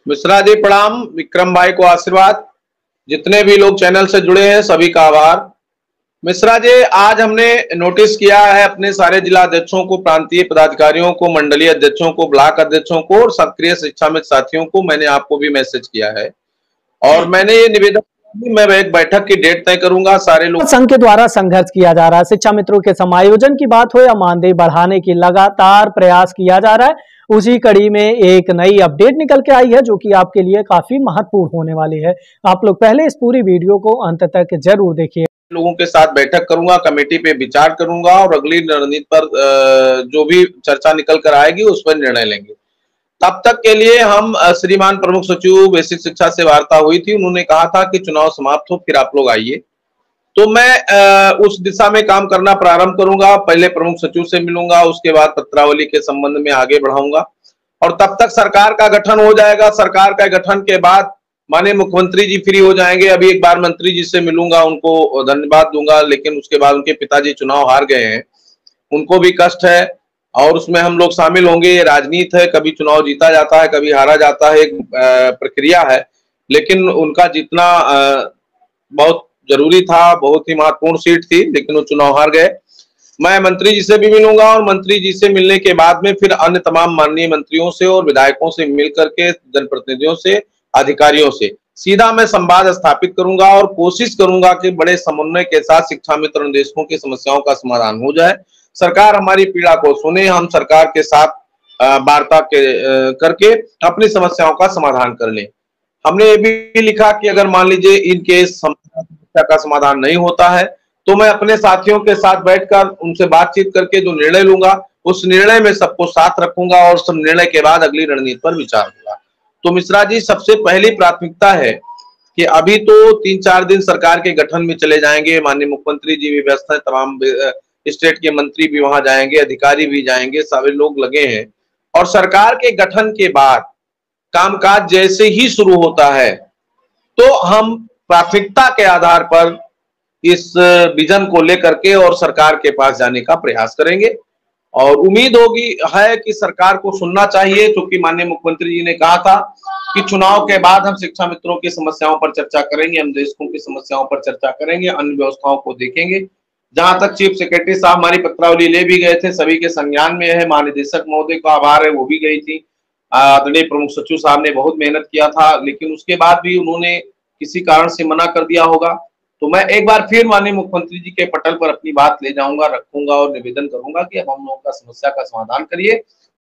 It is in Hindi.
मिश्रा जी प्रणाम। विक्रम भाई को आशीर्वाद। जितने भी लोग चैनल से जुड़े हैं सभी का आभार। मिश्रा जी, आज हमने नोटिस किया है अपने सारे जिला अध्यक्षों को, प्रांतीय पदाधिकारियों को, मंडलीय अध्यक्षों को, ब्लॉक अध्यक्षों को और सक्रिय शिक्षा मित्र साथियों को, मैंने आपको भी मैसेज किया है और मैंने ये निवेदन किया कि मैं एक बैठक की डेट तय करूंगा। सारे लोग संघ के द्वारा संघर्ष किया जा रहा है। शिक्षा मित्रों के समायोजन की बात हो या मानदेय बढ़ाने की लगातार प्रयास किया जा रहा है। उसी कड़ी में एक नई अपडेट निकल के आई है जो कि आपके लिए काफी महत्वपूर्ण होने वाली है। आप लोग पहले इस पूरी वीडियो को अंत तक जरूर देखिए। लोगों के साथ बैठक करूंगा, कमेटी पे विचार करूंगा और अगली रणनीति पर जो भी चर्चा निकल कर आएगी उस पर निर्णय लेंगे। तब तक के लिए हम श्रीमान प्रमुख सचिव बेसिक शिक्षा से वार्ता हुई थी, उन्होंने कहा था कि चुनाव समाप्त हो फिर आप लोग आइए। तो मैं उस दिशा में काम करना प्रारंभ करूंगा। पहले प्रमुख सचिव से मिलूंगा, उसके बाद पत्रावली के संबंध में आगे बढ़ाऊंगा और तब तक सरकार का गठन हो जाएगा। सरकार का गठन के बाद माननीय मुख्यमंत्री जी फ्री हो जाएंगे। अभी एक बार मंत्री जी से मिलूंगा, उनको धन्यवाद दूंगा, लेकिन उसके बाद उनके पिताजी चुनाव हार गए हैं, उनको भी कष्ट है और उसमें हम लोग शामिल होंगे। ये राजनीति है, कभी चुनाव जीता जाता है, कभी हारा जाता है, एक प्रक्रिया है। लेकिन उनका जीतना बहुत जरूरी था, बहुत ही महत्वपूर्ण सीट थी, लेकिन वो चुनाव हार गए। मैं मंत्री जी से भी मिलूंगा और मंत्री जी से मिलने के बाद में फिर अन्य तमाम माननीय मंत्रियों से और विधायकों से मिल करके, जनप्रतिनिधियों से, अधिकारियों से सीधा मैं संवाद स्थापित करूंगा और कोशिश करूंगा कि बड़े समन्वय के साथ शिक्षा मित्र निदेशकों की समस्याओं का समाधान हो जाए। सरकार हमारी पीड़ा को सुने, हम सरकार के साथ वार्ता करके अपनी समस्याओं का समाधान कर लें। हमने ये भी लिखा कि अगर मान लीजिए इनके समस्या का समाधान नहीं होता है तो मैं अपने साथियों के साथ बैठकर उनसे बातचीत करके जो निर्णय लूंगा उस निर्णय में सबको साथ रखूंगा और सब निर्णय के बाद अगली रणनीति पर विचार होगा। तो मिश्रा जी, सबसे पहली प्राथमिकता है कि अभी तो 3-4 दिन सरकार के गठन में चले जाएंगे। माननीय मुख्यमंत्री जी भी व्यस्त हैं, तमाम स्टेट के मंत्री भी वहां जाएंगे, अधिकारी भी जाएंगे, सभी लोग लगे हैं और सरकार के गठन के बाद कामकाज जैसे ही शुरू होता है तो हम प्राथमिकता के आधार पर इस विजन को लेकर के और सरकार के पास जाने का प्रयास करेंगे और उम्मीद होगी है कि सरकार को सुनना चाहिए, क्योंकि माननीय मुख्यमंत्री जी ने कहा था कि चुनाव के बाद हम शिक्षा मित्रों की समस्याओं पर चर्चा करेंगे, हम निदेशकों की समस्याओं पर चर्चा करेंगे, अन्य व्यवस्थाओं को देखेंगे। जहां तक चीफ सेक्रेटरी साहब हमारी पत्रावली ले भी गए थे, सभी के संज्ञान में है। महानिदेशक महोदय का आभार है, वो भी गई थी। आदरणीय प्रमुख सचिव साहब ने बहुत मेहनत किया था, लेकिन उसके बाद भी उन्होंने किसी कारण से मना कर दिया होगा। तो मैं एक बार फिर माननीय मुख्यमंत्री जी के पटल पर अपनी बात ले जाऊंगा, रखूंगा और निवेदन करूंगा कि अब हम लोगों का समस्या का समाधान करिए